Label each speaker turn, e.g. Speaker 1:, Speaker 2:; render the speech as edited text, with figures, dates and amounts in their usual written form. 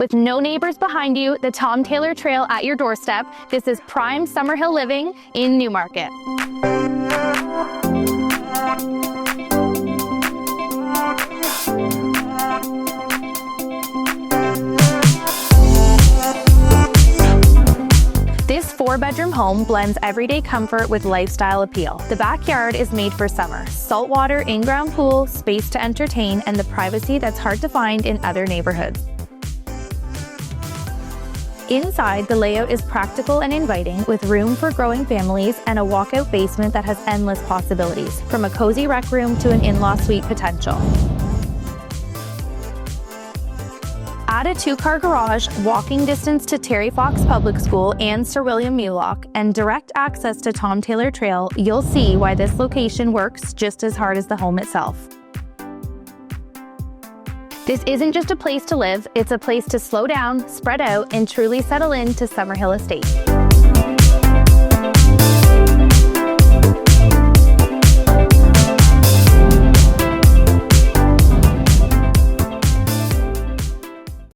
Speaker 1: With no neighbors behind you, the Tom Taylor Trail at your doorstep, this is prime Summerhill living in Newmarket. This 4-bedroom home blends everyday comfort with lifestyle appeal. The backyard is made for summer. Saltwater in-ground pool, space to entertain, and the privacy that's hard to find in other neighborhoods. Inside, the layout is practical and inviting, with room for growing families and a walkout basement that has endless possibilities, from a cozy rec room to an in-law suite potential. Add a 2-car garage, walking distance to Terry Fox Public School and Sir William Mulock, and direct access to Tom Taylor Trail, you'll see why this location works just as hard as the home itself. This isn't just a place to live, it's a place to slow down, spread out, and truly settle into Summerhill Estates.